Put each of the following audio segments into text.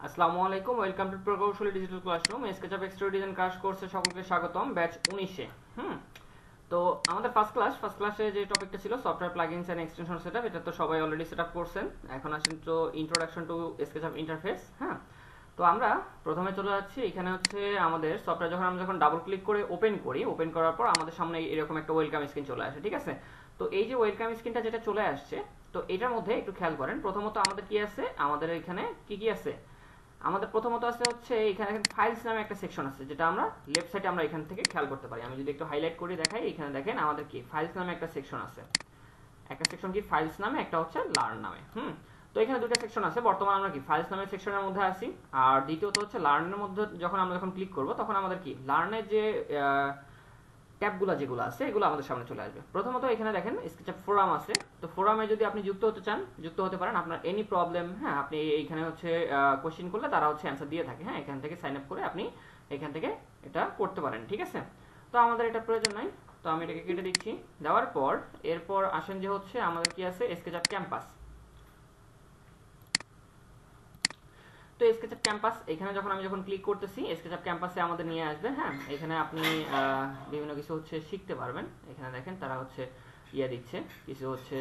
আসসালামু আলাইকুম, welcome to প্রকৌশলী digital classroom. SketchUp extra design class কোর্সে সকলকে স্বাগতম, ব্যাচ 19-এ। তো আমাদের ফার্স্ট ক্লাসে যে টপিকটা ছিল software plugins and extension setup, এটা তো সবাই অলরেডি সেটআপ করছেন। এখন আসেন তো ইন্ট্রোডাকশন টু স্কেচআপ ইন্টারফেস। তো আমরা প্রথমে চলে যাচ্ছি, এখানে হচ্ছে আমাদের সফটওয়্যার আমরা যখন ডাবল ক্লিক করে ওপেন করার পর আমাদের সামনে এরকম একটা ওয়েলকাম স্ক্রিন চলে আসে, ঠিক আছে? তো এই যে ওয়েলকাম স্ক্রিনটা যেটা চলে আসছে, তো এটার মধ্যে একটু খেয়াল করেন। প্রথমত আমাদের কি আছে, আমাদের এখানে কি আছে, আমাদের প্রথমত আছে হচ্ছে এখানে ফাইলস নামে একটা সেকশন আছে, যেটা আমরা লেফট সাইডে আমরা এখান থেকে খেয়াল করতে পারি। আমি যদি একটু হাইলাইট করে দেখাই, এখানে দেখেন আমাদের কি ফাইলস নামে একটা সেকশন আছে। একটা সেকশন কি ফাইলস নামে, একটা হচ্ছে লার্ন নামে। তো এখানে দুটো সেকশন আছে। বর্তমানে আমরা কি ফাইলস নামের সেকশনের মধ্যে আছি, আর দ্বিতীয়ত হচ্ছে লার্নের মধ্যে যখন ক্লিক করব তখন আমাদের কি লার্নের যে ট্যাবগুলো যেগুলো আছে এগুলো আমাদের সামনে চলে আসবে। প্রথমত এখানে দেখেন স্কেচআপ ফোরাম আছে। তো ফোরামে যদি আপনি যুক্ত হতে চান, যুক্ত হতে পারেন। আপনার এনি প্রবলেম, আপনি এইখানে হচ্ছে কোশ্চেন করলে তারা হচ্ছে অ্যান্সার দিয়ে থাকে। এখান থেকে সাইন আপ করে আপনি এখান থেকে এটা করতে পারেন, ঠিক আছে? তো আমাদের এটা প্রয়োজন নাই, তো আমি এটাকে কেটে দিচ্ছি। দেওয়ার পর এরপর আসেন যে হচ্ছে আমাদের কি আছে, স্কেচআপ ক্যাম্পাস। তো স্কেচআপ ক্যাম্পাস এখানে আমি যখন ক্লিক করতেছি, স্কেচআপ ক্যাম্পাসে আমাদের নিয়ে আসবে। এখানে আপনি বিভিন্ন কিছু হচ্ছে শিখতে পারবেন। এখানে দেখেন তারা হচ্ছে দিচ্ছে, কিছু হচ্ছে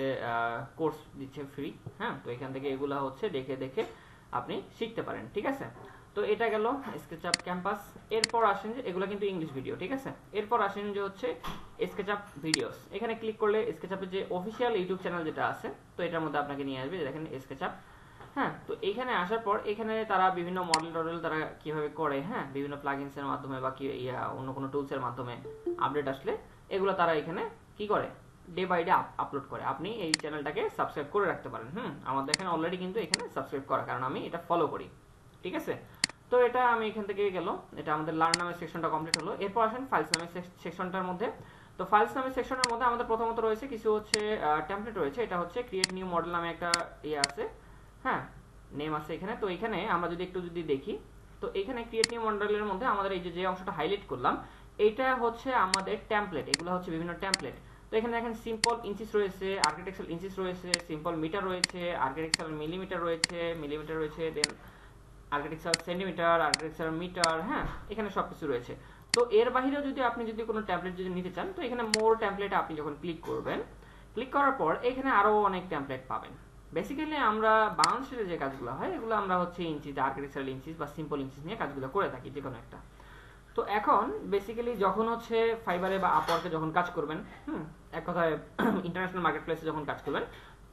কোর্স দিচ্ছে ফ্রি। তো এখান থেকে এগুলা হচ্ছে দেখে দেখে আপনি শিখতে পারেন, ঠিক আছে? তো এটা গেল স্কেচআপ ক্যাম্পাস। এরপর আসেন যে এগুলা কিন্তু ইংলিশ ভিডিও, ঠিক আছে? এরপর আসেন যে হচ্ছে স্কেচআপ ভিডিওস। এখানে ক্লিক করলে স্কেচআপের যে অফিসিয়াল ইউটিউব চ্যানেল যেটা আছে, তো এটার মধ্যে আপনাকে নিয়ে আসবে। দেখেন স্কেচআপ। তো এইখানে আসার পর এখানে তারা বিভিন্ন মডেল তারা কিভাবে করে, বিভিন্ন প্লাগইনস এর মাধ্যমে বা কি অন্য কোনো টুলস এর মাধ্যমে আপডেট আসলে এগুলো তারা এখানে কি করে, ডে বাই ডে আপলোড করে। আপনি এই চ্যানেলটাকে সাবস্ক্রাইব করে রাখতে পারেন। আমার দেখেন অলরেডি কিন্তু এখানে সাবস্ক্রাইব করা, কারণ আমি এটা ফলো করি, ঠিক আছে? তো এটা আমি এখান থেকে গেল, এটা আমাদের লার্ন নামের সেকশনটা কমপ্লিট হলো। এরপর আসেন ফাইলস নামের সেকশনটার মধ্যে। তো ফাইলস নামের সেকশনের মধ্যে আমাদের প্রথমত রয়েছে কিছু হচ্ছে টেমপ্লেট রয়েছে। এটা হচ্ছে ক্রিয়েট নিউ মডেল নামে একটা আছে, নেম আছে এখানে। তো এখানে আমরা যদি দেখি, তো এখানে ক্রিয়েট নিউ মডেলের মধ্যে আমাদের এই যে অংশটা হাইলাইট করলাম, এটা হচ্ছে আমাদের টেমপ্লেট। এগুলো হচ্ছে বিভিন্ন টেমপ্লেট। তো এখানে দেখেন সিম্পল ইঞ্চিস রয়েছে, আর্কিটেকচারাল ইঞ্চিস রয়েছে, সিম্পল মিটার রয়েছে, আর্কিটেকচারাল মিলিমিটার রয়েছে, দেন আর্কিটেকচারাল সেন্টিমিটার, আর্কিটেকচারাল মিটার, এখানে সবকিছু রয়েছে। তো এর বাহিরেও যদি কোনো টেমপ্লেট নিতে চান, তো এখানে মোর টেমপ্লেটে আপনি যখন ক্লিক করবেন, ক্লিক করার পর এখানে আরো অনেক টেমপ্লেট পাবেন। বেসিক্যালি আমরা বাংলাদেশে যে কাজগুলো হয় এগুলো আমরা হচ্ছে ইঞ্চিস, আর্কিটেকচারাল ইঞ্চিস বা সিম্পল ইঞ্চিস নিয়ে কাজগুলো করে থাকি, যে কোনো একটা। তো এখন বেসিক্যালি যখন হচ্ছে ফাইবারে বা আপওয়ার্কে যখন কাজ করবেন, এক কথায় ইন্টারন্যাশনাল মার্কেট প্লেসে যখন কাজ করবেন,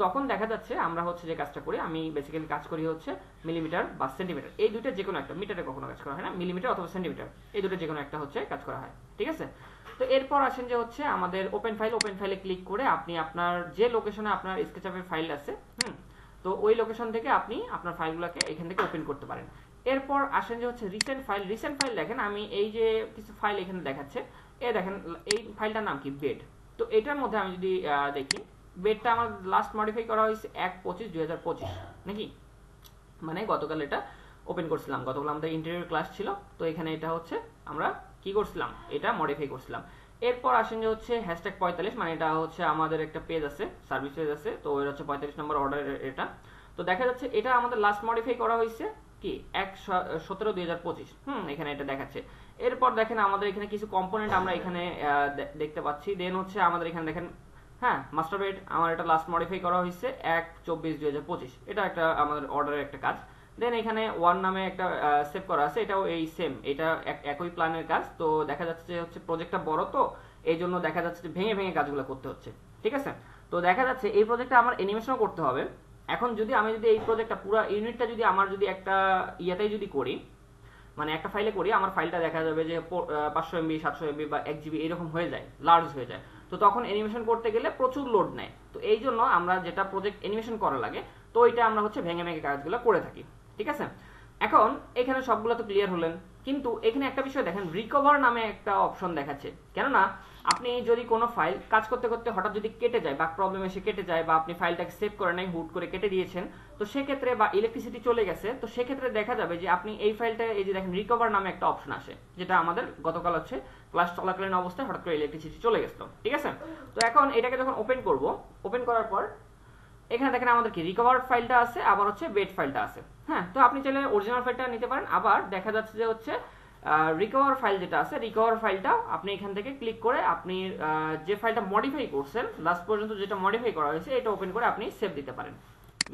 তখন দেখা যাচ্ছে আমরা হচ্ছে যে কাজটা করি, আমি বেসিক্যালি কাজ করি হচ্ছে মিলিমিটার বা সেন্টিমিটার, এই দুইটা যে কোনো একটা। মিটারে কখনো কাজ করা হয় না, মিলিমিটার অথবা সেন্টিমিটার, এই দুটো যে কোনো একটা হচ্ছে কাজ করা হয়, ঠিক আছে? তো এরপর আসেন যে হচ্ছে আমাদের ওপেন ফাইলে ক্লিক করে আপনি আপনার যে লোকেশনে আপনার স্কেচআপের ফাইল আছে, তো ওই লোকেশন থেকে আপনি আপনার ফাইলগুলোকে এখান থেকে ওপেন করতে পারেন। এরপর আসেন যে হচ্ছে রিসেন্ট ফাইল দেখেন, আমি এই যে কিছু ফাইল এখানে দেখাচ্ছে, দেখেন এই ফাইলটার নাম কি, বেড। তো এটার মধ্যে আমি যদি দেখি, বেডটা আমার লাস্ট মডিফাই করা হয়েছে 1/25/2025 নাকি, মানে গতকাল এটা ওপেন করছিলাম। গতকাল আমাদের ইন্টারভিউ ক্লাস ছিল, তো এখানে এটা হচ্ছে আমরা কি করছিলাম, এটা মডিফাই করছিলাম। এরপর আসেন যে হচ্ছে #45, মানে এটা হচ্ছে আমাদের একটা পেজ আছে, সার্ভিস পেজ আছে, তো এর হচ্ছে 45 নম্বর অর্ডার এটা। তো দেখা যাচ্ছে এটা আমাদের লাস্ট মডিফাই করা হয়েছে কি 1/17/2025, এখানে এটা দেখাচ্ছে। এরপর দেখেন আমাদের এখানে কিছু কম্পোনেন্ট আমরা এখানে দেখতে পাচ্ছি। দেন হচ্ছে আমাদের এখানে দেখেন, মাস্টার বেড আমার এটা লাস্ট মডিফাই করা হয়েছে 1/24/2025, এটা একটা আমাদের অর্ডারের একটা কাজ। দেন এখানে ওয়ান নামে একটা সেভ করা আছে, এটাও এই সেম, এটা একই প্ল্যানের কাজ। তো দেখা যাচ্ছে যে হচ্ছে প্রজেক্টটা বড়, তো এই জন্য দেখা যাচ্ছে যে ভেঙে ভেঙে কাজগুলো করতে হচ্ছে, ঠিক আছে? তো দেখা যাচ্ছে এই প্রজেক্টটা আমার অ্যানিমেশনও করতে হবে। এখন আমি যদি এই প্রজেক্টটা পুরো ইউনিটটা আমার একটা ইয়াতেই করি, মানে একটা ফাইলে করি, আমার ফাইলটা দেখা যাবে যে 500 MB 700 MB বা 1 GB এরকম হয়ে যায়, লার্জ হয়ে যায়। তো তখন অ্যানিমেশন করতে গেলে প্রচুর লোড নেয়। তো এই জন্য আমরা যেটা প্রজেক্ট অ্যানিমেশন করা লাগে, তো ওইটা আমরা হচ্ছে ভেঙে ভেঙে কাজগুলো করে থাকি, ঠিক আছে? এখন এখানে সবগুলো তো ক্লিয়ার হলেন, কিন্তু এখানে একটা বিষয় দেখেন, রিকভার নামে একটা অপশন দেখাচ্ছে। কেননা আপনি যদি কোনো ফাইল কাজ করতে করতে হঠাৎ যদি কেটে যায় বা প্রবলেম এসে কেটে যায়, বা আপনি ফাইলটাকে সেভ করে নাই, হুট করে কেটে দিয়েছেন, তো সেক্ষেত্রে বা ইলেকট্রিসিটি চলে গেছে, তো সেক্ষেত্রে দেখা যাবে যে আপনি এই ফাইলটা, এই যে দেখেন রিকভার নামে একটা অপশন আসে, যেটা আমাদের গতকাল হচ্ছে ক্লাস চলাকালীন অবস্থায় হঠাৎ করে ইলেকট্রিসিটি চলে গেছিল, ঠিক আছে? তো এখন এটাকে যখন ওপেন করব, ওপেন করার পর এখানে দেখেন আমাদের কি রিকভার ফাইলটা আছে, আবার হচ্ছে বেড ফাইলটা আছে। হ্যাঁ, তো আপনি চাইলে অরিজিনাল ফাইলটা নিতে পারেন। আবার দেখা যাচ্ছে যে হচ্ছে রিকভার ফাইল যেটা আছে, রিকভার ফাইলটা আপনি এখান থেকে ক্লিক করে আপনি যে ফাইলটা মডিফাই করছেন লাস্ট পর্যন্ত যেটা মডিফাই করা হয়েছে এটা ওপেন করে আপনি সেভ দিতে পারেন।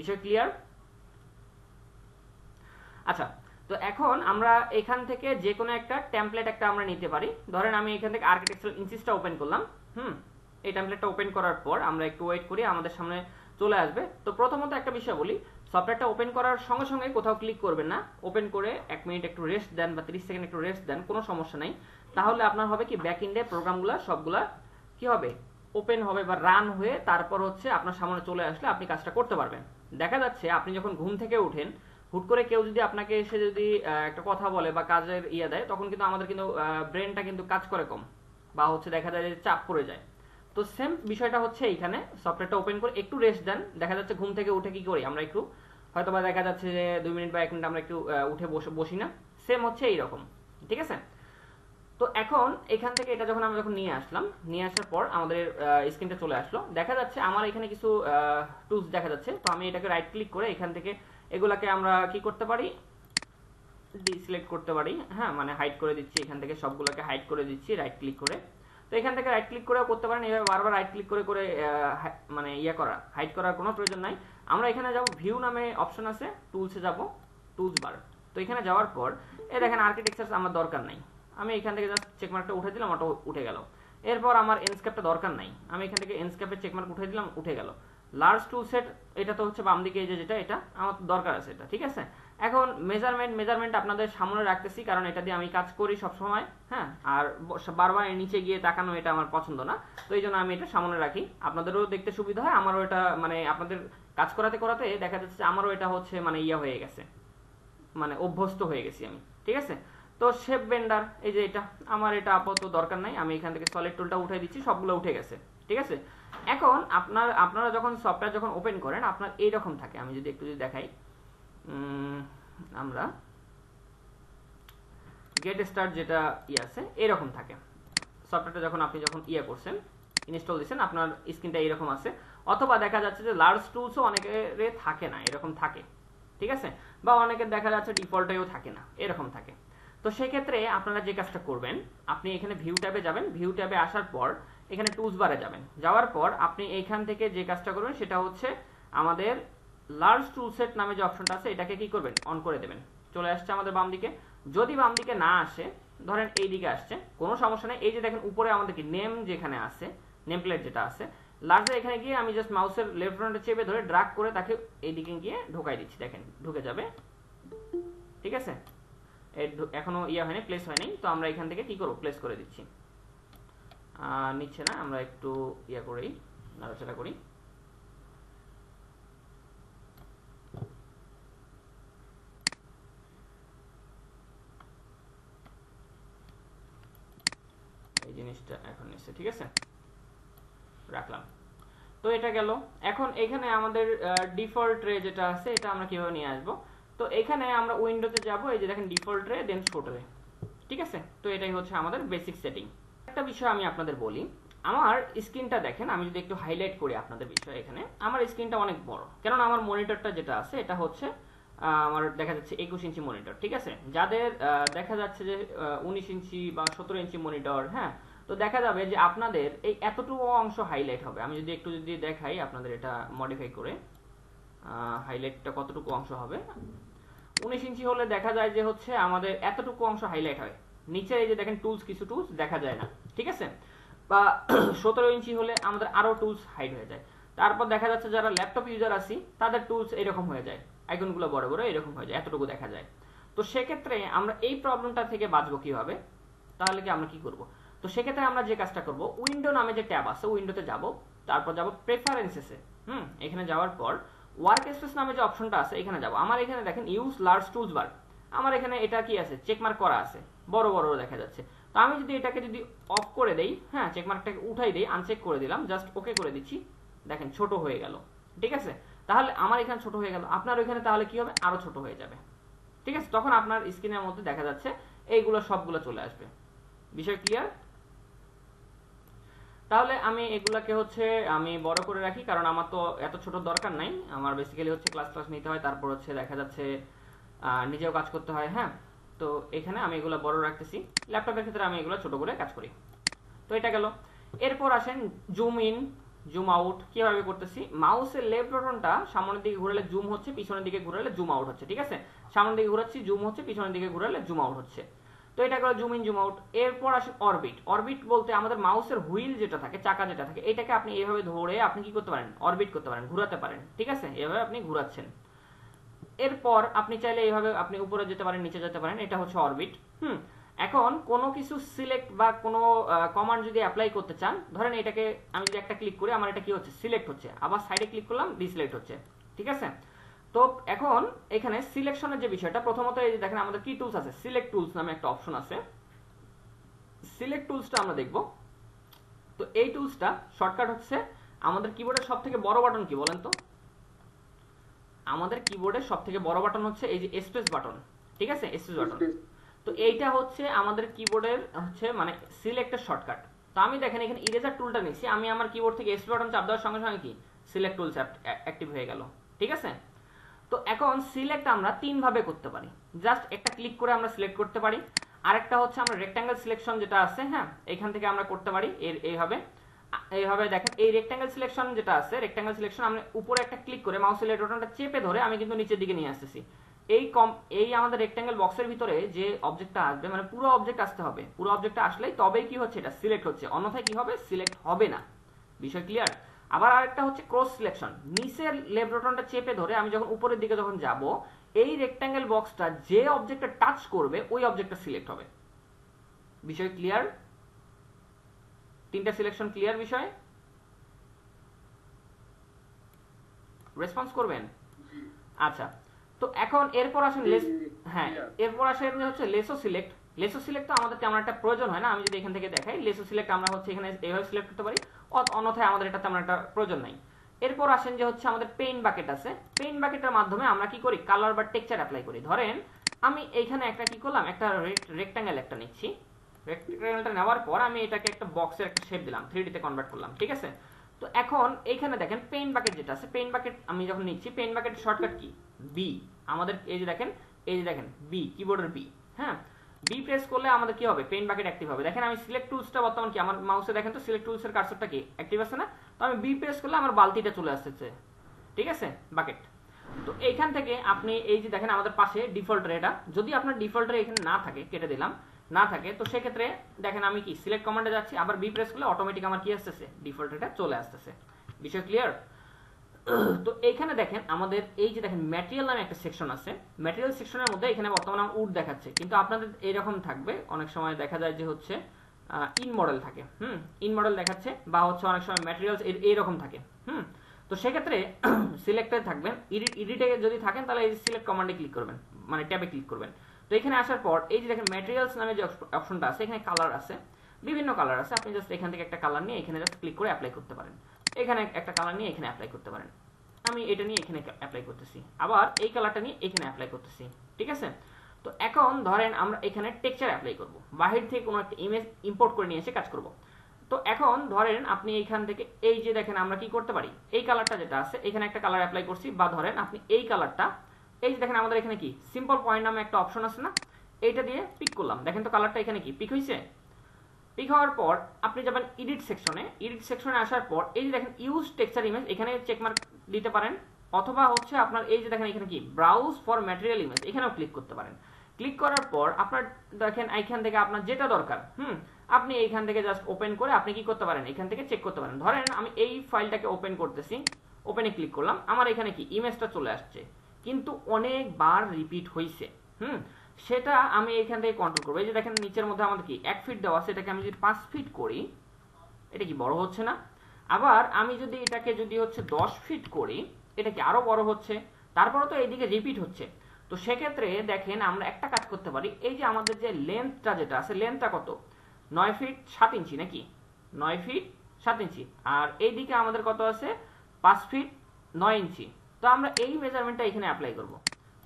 বিষয় ক্লিয়ার? আচ্ছা, তো এখন আমরা এখান থেকে যে কোনো একটা টেমপ্লেট একটা আমরা নিতে পারি। ধরেন আমি এখান থেকে আর্কিটেকচারাল ইনসিসটা ওপেন করলাম। এই টেমপ্লেটটা ওপেন করার পর আমরা একটু ওয়েট করি, আমাদের সামনে চলে আসবে। তো প্রথমত একটা বিষয় বলি, সফটওয়্যারটা ওপেন করার সঙ্গে সঙ্গে কোথাও ক্লিক করবেন না। ওপেন করে 1 মিনিট একটু রেস্ট দেন বা 30 সেকেন্ড একটু রেস্ট দেন, কোনো সমস্যা নাই। তাহলে আপনার হবে কি ব্যাক এন্ডে প্রোগ্রামগুলো সবগুলা কি হবে, ওপেন হবে বা রান হয়ে তারপর হচ্ছে আপনার সামনে চলে আসলে আপনি কাজটা করতে পারবেন। দেখা যাচ্ছে আপনি যখন ঘুম থেকে উঠেন, হুট করে কেউ যদি আপনাকে এসে যদি একটা কথা বলে বা কাজের ইয়ে দেয়, তখন কিন্তু আমাদের কিন্তু ব্রেনটা কিন্তু কাজ করে কম, বা হচ্ছে দেখা যায় যে চাপ পড়ে যায়। তো সেম বিষয়টা হচ্ছে এইখানে সফটওয়্যারটা ওপেন করে একটু রেস্ট দেন। দেখা যাচ্ছে ঘুম থেকে উঠে কি করি আমরা, একটু হয়তো বা দেখা যাচ্ছে যে 2 মিনিট বা 1 মিনিট আমরা একটু উঠে বসি না, সেম হচ্ছে এইরকম। ঠিক আছে? তো এখন এখান থেকে এটা যখন আমরা নিয়ে আসলাম, নিয়ে আসার পর আমাদের স্ক্রিনটা চলে আসলো। দেখা যাচ্ছে আমার এখানে কিছু টুলস দেখা যাচ্ছে। তো আমি এটাকে রাইট ক্লিক করে এখান থেকে এগুলাকে আমরা কি করতে পারি, ডিসিলেক্ট করতে পারি। হ্যাঁ, মানে হাইড করে দিচ্ছি, এখান থেকে সবগুলোকে হাইড করে দিচ্ছি রাইট ক্লিক করে। তো এখান থেকে রাইট ক্লিক করেও করতে পারেন, এইভাবে বারবার রাইট ক্লিক করে করে মানে হাইড করার কোনো প্রয়োজন নাই। আমরা এখানে যাব, ভিউ নামে অপশন আছে, টুলসে যাব, টুলস বার। তো এখানে যাওয়ার পর এই দেখেন আর্কিটেকচার আমার দরকার নাই, আমি এখান থেকে জাস্ট চেকমার্কটা উঠে দিলাম, ওটা উঠে গেল। এরপর আমার এনস্কেপটা দরকার নাই, আমি এখান থেকে এনস্কেপের চেকমার্ক উঠে দিলাম, উঠে গেল। লার্জ টুল সেট এটা তো হচ্ছে বাম দিকে, এই যে যেটা এটা আমার দরকার আছে এটা। ঠিক আছে? এখন মেজারমেন্ট আপনাদের সামনে রাখতেছি, কারণ এটা দিয়ে আমি কাজ করি সব সময়। হ্যাঁ, আর বারবার নিচে গিয়ে তাকানো এটা আমার পছন্দ না। তো এই জন্য আমি এটা সামনে রাখি, আপনাদেরও দেখতে সুবিধা হয়, আমারও এটা মানে আপনাদের কাজ করাতে করাতে দেখা যাচ্ছে আমারও এটা হচ্ছে মানে ইয়া হয়ে গেছে, মানে অভ্যস্ত হয়ে গেছি আমি। ঠিক আছে? তো শেপ বেন্ডার এই যে এটা, আমার এটা আপাতত দরকার নাই, আমি এখান থেকে সলিড টুলটা উঠে দিচ্ছি, সবগুলো উঠে গেছে। ঠিক আছে? এখন আপনারা যখন সফটওয়্যার যখন ওপেন করেন আপনার এইরকম থাকে। আমি যদি একটু দেখাই, আমরা গেট স্টার্ট যেটা আছে এরকম থাকে। সফটওয়্যারটা যখন আপনি করছেন, ইনস্টল দিচ্ছেন, আপনার স্ক্রিনটা এরকম আছে। অথবা দেখা যাচ্ছে যে লার্জ টুলসও অনেকের থাকে না, এরকম থাকে। ঠিক আছে? বা অনেকের দেখা যাচ্ছে ডিফল্টেও থাকে না, এরকম থাকে। তো সেক্ষেত্রে আপনারা যে কাজটা করবেন, আপনি এখানে ভিউ ট্যাবে যাবেন, ভিউ ট্যাবে আসার পর এখানে টুলস বারে যাবেন, যাওয়ার পর আপনি এইখান থেকে যে কাজটা করবেন সেটা হচ্ছে আমাদের লার্জ টুল সেট নামে যে অপশনটা আছে এটাকে কি করবেন, অন করে দেবেন। চলে আসছে আমাদের বাম দিকে। যদি বাম দিকে না আসে, ধরেন এই দিকে আসছে, কোনো সমস্যা নেই। এই যে দেখেন উপরে আমাদের কি নেম যেখানে আছে, নেম প্লেট যেটা আছে, লার্জের এখানে গিয়ে আমি জাস্ট মাউসের লেফট বাটনটা চেপে ধরে ড্র্যাগ করে তাকে এইদিকে গিয়ে ঢোকাই দিচ্ছি, দেখেন ঢুকে যাবে। ঠিক আছে? এখনো হয়নি, প্লেস হয়নি। তো আমরা এখান থেকে কি করব, প্লেস করে দিচ্ছি। নিচ্ছে না, আমরা একটু করি, নাড়াচাড়া করি। এই জিনিসটা এখন নিচ্ছে। ঠিক আছে? রাখলাম। তো এটা গেল। এখন এখানে আমাদের ডিফল্ট ট্রে যেটা আছে এটা আমরা কিভাবে নিয়ে আসবো। তো এখানে আমরা উইন্ডোতে যাব, এই যে দেখেন ডিফল্ট ট্রে, দেন শো ট্রে। ঠিক আছে? তো এটাই হচ্ছে আমাদের বেসিক সেটিং। একটা বিষয় আমি আপনাদের বলি, আমার স্ক্রিনটা দেখেন, আমি যদি একটু হাইলাইট করি আপনাদের বিষয়, এখানে আমার স্ক্রিনটা অনেক বড়, কেননা আমার মনিটরটা যেটা আছে এটা হচ্ছে আমার দেখা যাচ্ছে 21 ইঞ্চি মনিটর। ঠিক আছে? যাদের দেখা যাচ্ছে যে 19 ইঞ্চি বা 17 ইঞ্চি মনিটর, হ্যাঁ, তো দেখা যাবে যে আপনাদের এই এতটুকু অংশ হাইলাইট হবে। আমি যদি একটু দেখাই আপনাদের, এটা মডিফাই করে হাইলাইটটা কতটুকু অংশ হবে, 19 ইঞ্চি হলে দেখা যায় যে হচ্ছে আমাদের এতটুকু অংশ হাইলাইট হয়, নিচে এই যে দেখেন টুলস, কিছু টুলস দেখা যায় না। ঠিক আছে? বা 17 ইঞ্চি হলে আমাদের আরো টুলস হাইড হয়ে যায়। তারপর দেখা যাচ্ছে যারা ল্যাপটপ ইউজার আছি তাদের টুলস এরকম হয়ে যায়, আইকনগুলো বড় বড় এরকম হয়ে যায়, এতটুকু দেখা যায়। তো সেক্ষেত্রে আমরা এই প্রবলেমটা থেকে বাঁচবো কিভাবে, তাহলে কি আমরা কি করব? তো সেক্ষেত্রে আমরা যে কাজটা করব, উইন্ডো নামে যে ট্যাব আছে উইন্ডোতে যাব, তারপর যাব প্রেফারেন্সেসে। এখানে যাওয়ার পর ওয়ার্ক স্পেস নামে যে অপশনটা আছে এখানে যাব। আমার এখানে দেখেন ইউজ লার্জ টুলস বার, আমার এখানে এটা কি আছে, চেকমার্ক করা আছে, বড় বড় দেখা যাচ্ছে। তো আমি যদি এটাকে অফ করে দেই, হ্যাঁ, চেকমার্কটাকে উঠাই দেই, আনচেক করে দিলাম, জাস্ট ওকে করে দিচ্ছি, দেখেন ছোট হয়ে গেল। ঠিক আছে? তাহলে আমার এখানে ছোট হয়ে গেল, আপনার ওইখানে তাহলে কি হবে, আরো ছোট হয়ে যাবে। ঠিক আছে? তখন আপনার স্ক্রিনের মধ্যে দেখা যাচ্ছে এইগুলো সবগুলো চলে আসবে। বিষয় ক্লিয়ার? তাহলে আমি এগুলাকে হচ্ছে আমি বড় করে রাখি, কারণ আমার তো এত ছোট দরকার নাই। আমার বেসিক্যালি হচ্ছে ক্লাস নিতে হয়, তারপর হচ্ছে দেখা যাচ্ছে নিজেও কাজ করতে হয়। হ্যাঁ, তো এখানে আমি এগুলো বড় রাখতেছি, ল্যাপটপের ক্ষেত্রে আমি এগুলো ছোট করে কাজ করি। তো এটা গেল। এরপর আসেন জুম ইন জুম আউট কিভাবে করতেছি। মাউসের লেফট বাটনটা সামনের দিকে ঘুরালে জুম হচ্ছে, পিছনের দিকে ঘুরালে জুম আউট হচ্ছে। ঠিক আছে, সামনের দিকে ঘুরাচ্ছি জুম হচ্ছে, পিছনের দিকে ঘুরালে জুম আউট হচ্ছে। তো এটা গেল জুম ইন জুম আউট। এরপর আসে অরবিট। অরবিট বলতে আমাদের মাউসের হুইল যেটা থাকে, চাকা যেটা থাকে, এটাকে আপনি এইভাবে ধরে আপনি কি করতে পারেন, অরবিট করতে পারেন, ঘুরাতে পারেন। ঠিক আছে, এভাবে আপনি ঘুরাচ্ছেন। এরপর আপনি চাইলে এইভাবে আপনি উপরে যেতে পারেন, নিচে যেতে পারেন, এটা হচ্ছে অরবিট। এখন কোনো কিছু সিলেক্ট বা কোনো কমান্ড যদি অ্যাপ্লাই করতে চান, ধরেন এটাকে আমি যদি একটা ক্লিক করি, আমার এটা কি হচ্ছে, সিলেক্ট হচ্ছে, আবার সাইডে ক্লিক করলাম, ডিসিলেক্ট হচ্ছে। ঠিক আছে, তো এখন এখানে সিলেকশনের যে বিষয়টা, প্রথমত এই যে দেখেন আমাদের কি টুলস আছে, সিলেক্ট টুলস নামে একটা অপশন আছে। সিলেক্ট টুলসটা আমরা দেখব। তো এই টুলসটা শর্টকাট হচ্ছে, আমাদের কিবোর্ডের সব থেকে বড় বাটন কি বলেন তো? আমাদের কিবোর্ডের সব থেকে বড় বাটন হচ্ছে এই যে স্পেস বাটন। ঠিক আছে, স্পেস বাটন। তো এইটা হচ্ছে আমাদের কিবোর্ডের হচ্ছে মানে সিলেক্টের শর্টকাট। তো আমি দেখেন এখানে ইরেজার টুলটা নিচ্ছি, আমি আমার কিবোর্ড থেকে স্পেস বাটন চাপ দেওয়ার সঙ্গে সঙ্গে কি সিলেক্ট টুলস অ্যাক্টিভ হয়ে গেল। ঠিক আছে, তো এখন সিলেক্ট আমরা তিন ভাবে করতে পারি। জাস্ট একটা ক্লিক করে আমরা সিলেক্ট করতে পারি। আরেকটা হচ্ছে আমরা রেক্ট্যাঙ্গেল সিলেকশন যেটা আছে, হ্যাঁ, এখান থেকে আমরা করতে পারি এইভাবে। এইভাবে দেখেন এই রেক্ট্যাঙ্গেল সিলেকশন যেটা আছে, রেক্ট্যাঙ্গেল সিলেকশন আমি উপরে একটা ক্লিক করে মাউসের লেফট বাটনটা চেপে ধরে আমি কিন্তু নিচের দিকে নিয়ে আসতেছি। এই আমাদের রেক্ট্যাঙ্গেল বক্সের ভিতরে যে অবজেক্টটা আসবে, মানে পুরো অবজেক্ট আসতে হবে, পুরো অবজেক্টটা আসলেই তবেই কি হচ্ছে, এটা সিলেক্ট হচ্ছে, অন্যথায় কি হবে, সিলেক্ট হবে না। বিষয় ক্লিয়ার? আবার আরেকটা হচ্ছে ক্রস সিলেকশন। নিচের লেফট বাটনটা চেপে ধরে আমি যখন উপরের দিকে যখন যাব, এই রেক্ট্যাঙ্গেল বক্সটা যে অবজেক্টটা টাচ করবে ওই অবজেক্টটা সিলেক্ট হবে। বিষয় ক্লিয়ার? তিনটা সিলেকশন ক্লিয়ার বিষয়? রেসপন্স করবেন? আচ্ছা, তো এখন এরপর আসেন হ্যাঁ, এরপর আসেন হচ্ছে লেসো সিলেক্ট। লেসো সিলেক্ট তো আমাদের তেমন একটা প্রয়োজন হয় না। আমি যদি এখান থেকে দেখাই, লেসো সিলেক্ট আমরা হচ্ছে এখানে এইভাবে সিলেক্ট করতে পারি, অন্যথায় আমাদের এটা তেমন একটা প্রয়োজন নাই। এরপর আসেন যে হচ্ছে আমাদের পেইন্ট বাকেট আছে। পেইন্ট বাকেটের মাধ্যমে আমরা কি করি, কালার বা টেক্সচার অ্যাপ্লাই করি। ধরেন আমি এইখানে একটা কি করলাম, একটা রেক্ট্যাঙ্গেল একটা নিচ্ছি। রেক্ট্যাঙ্গেলটা নেওয়ার পর আমি এটাকে একটা বক্সের একটা শেপ দিলাম, 3D তে কনভার্ট করলাম। ঠিক আছে, তো এখন এইখানে দেখেন পেইন্ট বাকেট যেটা আছে, পেইন্ট বাকেট আমি যখন নিচ্ছি, পেইন্ট বাকেটের শর্টকাট কি, বি। আমাদের এই যে দেখেন বি, কিবোর্ডের বি। হ্যাঁ, বি প্রেস করলে আমাদের কি হবে, পেইন্ট বাকেট অ্যাক্টিভ হবে। দেখেন আমি সিলেক্ট টুলসটা বর্তমান কি আমার মাউসে দেখেন তো, সিলেক্ট টুলসের কার্সরটা কি অ্যাক্টিভ আছে না? তো আমি বি প্রেস করলে আমার বালতিটা চলে আসছে। ঠিক আছে, বাকেট। তো এইখান থেকে আপনি এই যে দেখেন আমাদের পাশে ডিফল্ট রেটা, যদি আপনার ডিফল্ট রে এখানে না থাকে, কেটে দিলাম, না থাকে, তো সেক্ষেত্রে দেখেন আমি কি সিলেক্ট কমান্ডে যাচ্ছি, আবার বি প্রেস করলে অটোমেটিক আমার কি আসতেছে, ডিফল্ট রেটা চলে আসতেছে। বিষয় ক্লিয়ার? তো এইখানে দেখেন আমাদের এই যে দেখেন ম্যাটেরিয়াল নামে একটা সেকশন আছে। ম্যাটেরিয়াল সেকশনের মধ্যে এখানে বর্তমানে উড দেখাচ্ছে, কিন্তু আপনাদের এইরকম থাকবে, অনেক সময় দেখা যায় যে হচ্ছে ইন মডেল থাকে, ইন মডেল দেখাচ্ছে, বা হচ্ছে অনেক সময় ম্যাটেরিয়ালস এইরকম থাকে। তো সেক্ষেত্রে সিলেক্টে থাকবেন, এডিটে যদি থাকেন তাহলে এই সিলেক্ট কমান্ডে ক্লিক করবেন, মানে ট্যাবে ক্লিক করবেন। তো এখানে আসার পর এই যে দেখেন ম্যাটেরিয়ালস নামে যে অপশনটা আছে, এখানে কালার আছে, বিভিন্ন কালার আছে। আপনি জাস্ট এখান থেকে একটা কালার নিয়ে এখানে জাস্ট ক্লিক করে অ্যাপ্লাই করতে পারেন। এখানে একটা কালার নিয়ে এখানে অ্যাপ্লাই করতে পারেন। আমি এটা নিয়ে এখানে অ্যাপ্লাই করতেছি, আবার এই কালারটা নিয়ে এখানে অ্যাপ্লাই করতেছি। ঠিক আছে, তো এখন ধরেন আমরা এখানে টেক্সচার অ্যাপ্লাই করব, বাহির থেকে কোনো একটা ইমেজ ইম্পোর্ট করে নিয়ে এসে কাজ করব। তো এখন ধরেন আপনি এইখান থেকে এই যে দেখেন আমরা কি করতে পারি, এই কালারটা যেটা আছে এখানে একটা কালার অ্যাপ্লাই করছি, বা ধরেন আপনি এই কালারটা, এই যে দেখেন আমাদের এখানে কি সিম্পল পয়েন্ট নামে একটা অপশন আছে না, এইটা দিয়ে পিক করলাম। দেখেন তো কালারটা এখানে কি পিক হয়েছে। পিক হওয়ার পর আপনি যাবেন এডিট সেকশনে। এডিট সেকশনে আসার পর এই যে দেখেন ইউজ টেক্সচার ইমেজ, এখানে চেকমার্ক দিতে পারেন, অথবা হচ্ছে আপনার এই যে দেখেন এখানে কি ব্রাউজ ফর ম্যাটেরিয়াল ইমেজ, এখানেও ক্লিক করতে পারেন। ক্লিক করার পর আপনার দেখেন এইখান থেকে আপনার যেটা দরকার, আপনি এইখান থেকে জাস্ট ওপেন করে আপনি কি করতে পারেন, এখান থেকে চেক করতে পারেন। ধরেন আমি এই ফাইলটাকে ওপেন করতেছি, ওপেনে ক্লিক করলাম, আমার এখানে কি ইমেজটা চলে আসছে, কিন্তু অনেকবার রিপিট হয়েছে। সেটা আমি এখান থেকে কন্ট্রোল করবো। এই যে দেখেন নিচের মধ্যে আমাদের কি 1 ফিট দেওয়া আছে, এটাকে আমি যদি 5 ফিট করি, এটা কি বড় হচ্ছে না? আবার আমি যদি এটাকে যদি হচ্ছে 10 ফিট করি, এটা কি আরো বড় হচ্ছে। তারপরে তো এইদিকে রিপিট হচ্ছে। তো সেক্ষেত্রে দেখেন আমরা একটা কাজ করতে পারি, এই যে আমাদের যে লেন্থটা যেটা আছে, লেন্থটা কত, 9 ফিট 7 ইঞ্চি নাকি, 9 ফিট 7 ইঞ্চি, আর এইদিকে আমাদের কত আছে, 5 ফিট 9 ইঞ্চি। তো আমরা এই মেজারমেন্টটা এখানে অ্যাপ্লাই করব।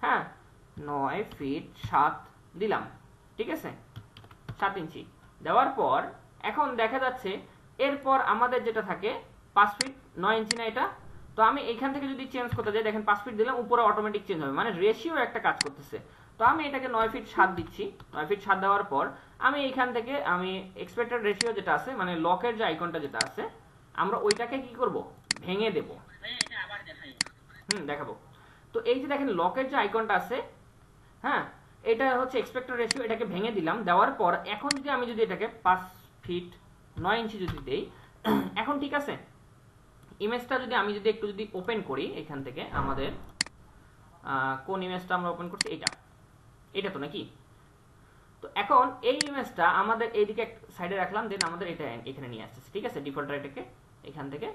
হ্যাঁ, 9 ফিট 7 দিলাম, ঠিক আছে, 7 ইঞ্চি দেওয়ার পর এখন দেখা যাচ্ছে এরপর আমাদের যেটা থাকে 5 ফিট 9 ইঞ্চি না এটা, তো আমি এখান থেকে যদি চেঞ্জ করতে যাই দেখেন 5 ফিট দিলাম, উপরে অটোমেটিক চেঞ্জ হবে, মানে রেশিও একটা কাজ করতেছে। তো আমি এটাকে 9 ফিট 7 দিচ্ছি। 9 ফিট 7 দেওয়ার পর আমি এইখান থেকে আমি এক্সপেক্টেড রেশিও যেটা আছে, মানে লকের যে আইকনটা যেটা আছে, আমরা ওইটাকে কি করব, ভেঙে দেব। দেখাবো। তো এই যে দেখেন লকের যে আইকনটা আছে, হ্যাঁ, এটা হচ্ছে এক্সপেক্টেড রেশিও, এটাকে ভেঙে দিলাম। দেওয়ার পর এখন যদি আমি যদি এটাকে 5 ফিট 9 ইঞ্চি যদি দেই, এখন ঠিক আছে। ইমেজটা যদি আমি যদি একটু যদি ওপেন করি এখান থেকে, আমাদের কোন ইমেজটা আমরা ওপেন করছি, এটা তো নাকি। তো এখন এই ইমেজটা আমাদের এইদিকে সাইডে রাখলাম, দেন আমাদের এটা এখানে নিয়ে আসছে, ঠিক আছে। ডিফল্ট এটাকে এখান থেকে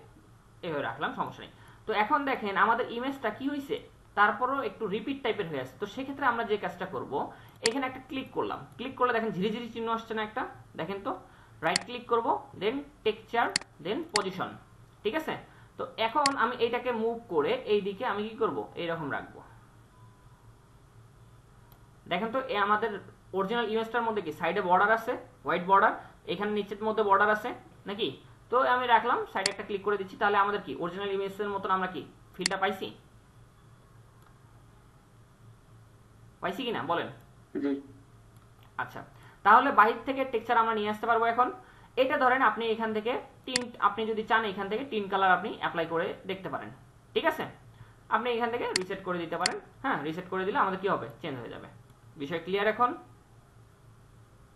এভাবে রাখলাম, সমস্যা নেই। তো এখন দেখেন আমাদের ইমেজটা কি হয়েছে, তারপরও একটু রিপিট টাইপের হয়ে আসছে। তো সেক্ষেত্রে আমরা যে কাজটা করব, এখানে একটা ক্লিক করলাম, ক্লিক করলে দেখেন ঝিরিঝিরি চিহ্ন আসছে না একটা, দেখেন তো। রাইট ক্লিক করব, দেন টেক্সচার, দেন পজিশন, ঠিক আছে। তো এখন আমি এইটাকে মুভ করে এই দিকে আমি কি করব, এইরকম রাখবো। দেখেন তো এই আমাদের অরিজিনাল ইমেজটার মধ্যে কি সাইডে বর্ডার আছে, হোয়াইট বর্ডার, এখানে নিচের মধ্যে বর্ডার আছে নাকি। তো আমি রাখলাম, সাইডে একটা ক্লিক করে দিচ্ছি, তাহলে আমাদের কি অরিজিনাল ইমেজের মতন আমরা কি ফিলটা পাইছি কিনা বলেন। আচ্ছা, তাহলে বাহির থেকে টেক্সচার আমরা নিয়ে আসতে পারবো। এখন এটা ধরেন আপনি এখান থেকে টিন্ট, আপনি যদি চান এখান থেকে টিন্ট কালার আপনি অ্যাপ্লাই করে দেখতে পারেন, ঠিক আছে। আপনি এখান থেকে রিসেট করে দিতে পারেন, হ্যাঁ, রিসেট করে দিলে আমাদের কি হবে, চেঞ্জ হয়ে যাবে। বিষয় ক্লিয়ার? এখন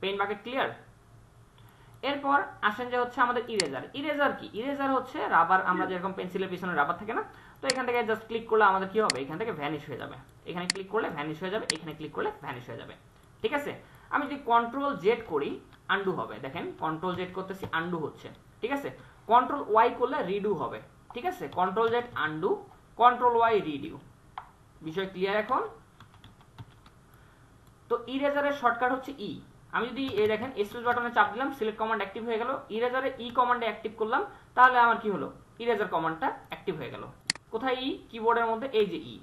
পেইন্ট বাকেট ক্লিয়ার। এরপর আসেন যে হচ্ছে আমাদের ইরেজার। ইরেজার কি, ইরেজার হচ্ছে রাবার, আমরা যেরকম পেন্সিলের পিছনে রাবার থাকে না, তো এখান থেকে জাস্ট ক্লিক করলে আমাদের কি হবে, এখান থেকে ভ্যানিশ হয়ে যাবে। এখানে ক্লিক করলে ভ্যানিশ হয়ে যাবে, এখানে ক্লিক করলে ভ্যানিশ হয়ে যাবে, ঠিক আছে। আমি যদি কন্ট্রোল জেড করি, আন্ডু হবে। দেখেন কন্ট্রোল জেড করতেছি, আন্ডু হচ্ছে, ঠিক আছে। কন্ট্রোল ওয়াই করলে রিডু হবে, ঠিক আছে। Control Z undo, control Y redo. বিষয় ক্লিয়ার এখন? তো ইরেজারের শর্টকাট হচ্ছে ই। আমি যদি এই দেখেন স্পেস বাটনে চাপ দিলাম, সিলেক্ট কমান্ড অ্যাক্টিভ হয়ে গেল। ইরেজারে ই কমান্ডে অ্যাক্টিভ করলাম, তাহলে আমার কি হলো, ইরেজার কমান্ডটা অ্যাক্টিভ হয়ে গেল। কোথায় ই, কিবোর্ডের মধ্যে, এই যে ই,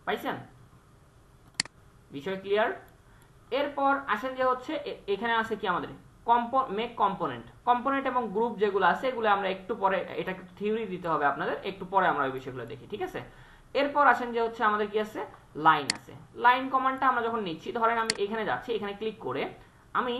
পাইছেন? বিষয় ক্লিয়ার। এরপর আসেন যে হচ্ছে এখানে আছে কি আমাদের মেক কম্পোনেন্ট। কম্পোনেন্ট এবং গ্রুপ যেগুলো আছে এগুলো আমরা একটু পরে, এটা থিওরি দিতে হবে আপনাদের, একটু পরে আমরা ওই বিষয়গুলো দেখি, ঠিক আছে। এরপর আসেন যে হচ্ছে আমাদের কি আছে, লাইন আছে। লাইন কমান্ডটা আমরা যখন নিচ্ছি, ধরেন আমি এখানে যাচ্ছি, এখানে ক্লিক করে আমি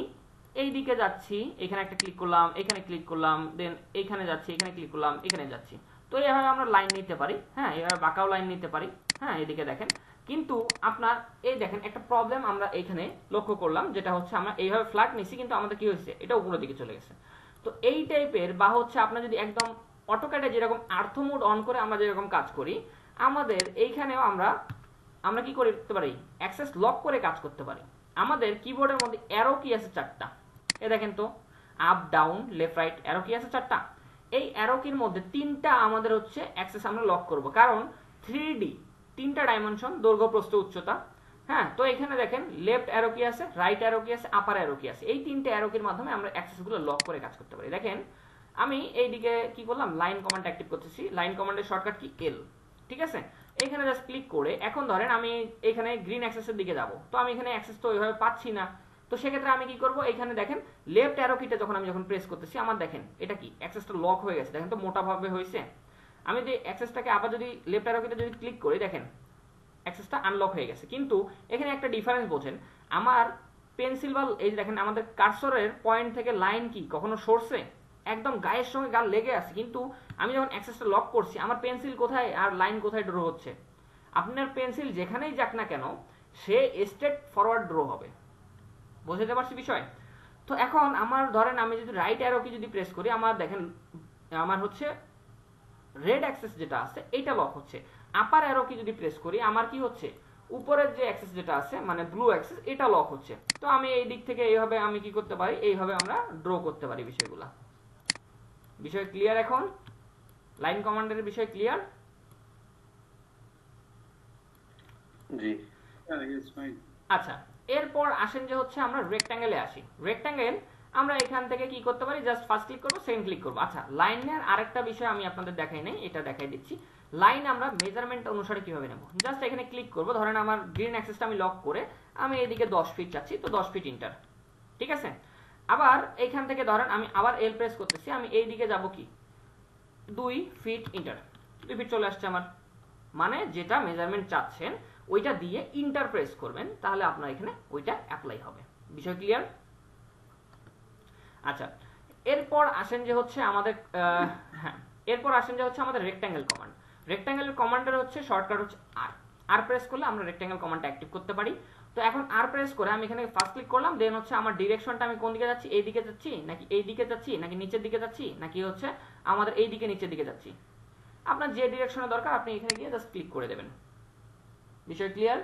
এই দিকে যাচ্ছি, এখানে একটা ক্লিক করলাম, এখানে ক্লিক করলাম, দেন এখানে যাচ্ছি, এখানে ক্লিক করলাম, এখানে যাচ্ছি। তো এইভাবে আমরা লাইন নিতে পারি, হ্যাঁ, এইভাবে বাঁকাও লাইন নিতে পারি, হ্যাঁ। এদিকে দেখেন, কিন্তু আপনার এই দেখেন একটা প্রবলেম আমরা এখানে লক্ষ্য করলাম, যেটা হচ্ছে আমরা এইভাবে ফ্ল্যাট নিছি, কিন্তু আমাদের কি হয়েছে, এটা উপরের দিকে চলে গেছে। তো এই টাইপের, বা হচ্ছে আপনার যদি একদম অটোক্যাডে যেরকম আর্থ মোড অন করে আমরা যেরকম কাজ করি, আমাদের এইখানেও আমরা কি করতে পারি, অ্যাক্সেস লক করে কাজ করতে পারি। আমাদের কিবোর্ডের মধ্যে অ্যারো কি আছে 4টা, এ দেখেন তো, up down left right arrow কি আছে 4টা। এই অ্যারো কির মধ্যে 3টা আমাদের হচ্ছে অ্যাক্সেস আমরা লক করব, কারণ 3D 3টা ডাইমেনশন, দৈর্ঘ্য প্রস্থ উচ্চতা, হ্যাঁ। তো এখানে দেখেন লেফট অ্যারো কি আছে, রাইট অ্যারো কি আছে, আপার অ্যারো কি আছে, এই 3টে অ্যারো কির মাধ্যমে আমরা অ্যাক্সেসগুলো লক করে কাজ করতে পারি। দেখেন আমি এইদিকে কি করলাম, লাইন কমান্ড অ্যাক্টিভ করতেছি। লাইন কমান্ডের শর্টকাট কি, এল, ঠিক আছে। এখানে জাস্ট ক্লিক করে এখন ধরেন আমি এখানে গ্রিন অ্যাক্সেসের দিকে যাব, তো আমি এখানে অ্যাক্সেস তো ওইভাবে পাচ্ছি না। তো সেক্ষেত্রে আমি কি করব, এখানে দেখেন লেফট অ্যারো কিটা যখন প্রেস করতেছি, আমার দেখেন এটা কি অ্যাক্সেসটা লক হয়ে গেছে, দেখেন তো মোটাভাবে হয়েছে। আমি যদি অ্যাক্সেসটাকে আবার যদি লেফট অ্যারো কিটা যদি ক্লিক করি, দেখেন অ্যাক্সেসটা আনলক হয়ে গেছে। কিন্তু এখানে একটা ডিফারেন্স বোঝেন, আমার পেন্সিল বা এই দেখেন আমাদের কার্সরের পয়েন্ট থেকে লাইন কি কখনো সরছে, একদম গায়ের সঙ্গে গাল লেগে আছে। কিন্তু আমি যখন অ্যাক্সেসটা লক করছি, আমার পেন্সিল কোথায় আর লাইন কোথায় ড্র হচ্ছে। আপনার পেন্সিল যেখানেই যাক না কেন, সে স্ট্রেট ফরওয়ার্ড ড্র হবে। বুঝতে পারছি বিষয়? তো এখন আমার ধরেন আমি যদি রাইট অ্যারো কি যদি প্রেস করি, আমার দেখেন আমার হচ্ছে রেড অ্যাক্সেস যেটা আছে এইটা লক হচ্ছে। আপার অ্যারো কি যদি প্রেস করি, আমার কি হচ্ছে, উপরের যে অ্যাক্সেস যেটা আছে মানে ব্লু অ্যাক্সেস, এটা লক হচ্ছে। তো আমি এই দিক থেকে এইভাবে আমি কি করতে পারি, এইভাবে আমরা ড্র করতে পারি বিষয়গুলা। বিষয় ক্লিয়ার? এখন লাইন কমান্ডের বিষয় ক্লিয়ার? জি, আচ্ছা, এরপর আসেন যে হচ্ছে আমরা রেক্ট্যাঙ্গেলে আসি। রেক্ট্যাঙ্গেল আমরা এখান থেকে কি করতে পারি, জাস্ট ফার্স্ট ক্লিক করব, সেকেন্ড ক্লিক করব। আচ্ছা, লাইনের আরেকটা বিষয় আমি আপনাদের দেখাই নাই, এটা দেখাই দিচ্ছি। লাইন আমরা মেজারমেন্ট অনুসারে কিভাবে নেব, জাস্ট এখানে ক্লিক করব। ধরেন আমার গ্রিন অ্যাক্সেসটা আমি লক করে আমি এদিকে 10 ফিট চাচ্ছি, তো 10 ফিট ইন্টার, ঠিক আছে। আবার এইখান থেকে ধরেন আমি আবার এল প্রেস করতেছি, আমি এই দিকে যাব কি 2 ফিট ইন্টার, 2 ফিট চলে আসছে আমার। মানে যেটা মেজারমেন্ট চাচ্ছেন ওইটা দিয়ে ইন্টার প্রেস করবেন, তাহলে আপনার এখানে ওইটা অ্যাপ্লাই হবে। বিষয় ক্লিয়ার? আচ্ছা, এরপর আসেন যে হচ্ছে আমাদের আমাদের রেক্ট্যাঙ্গেল কমান্ড। রেক্ট্যাঙ্গেলের কমান্ডের হচ্ছে শর্টকাট হচ্ছে আর প্রেস করলে আমরা রেক্ট্যাঙ্গেল কমান্ডটা অ্যাক্টিভ করতে পারি। তো এখন আর প্রেস করে আমি এখানে ফার্স্ট ক্লিক করলাম, দেন হচ্ছে আমার ডিরেকশনটা আমি কোন দিকে যাচ্ছি, এই দিকে যাচ্ছি নাকি এই দিকে যাচ্ছি নাকি নিচের দিকে যাচ্ছি নাকি হচ্ছে আমাদের এই দিকে নিচের দিকে যাচ্ছি, আপনার যে ডিরেকশনে দরকার আপনি এখানে গিয়ে জাস্ট ক্লিক করে দেবেন। বিষয় ক্লিয়ার?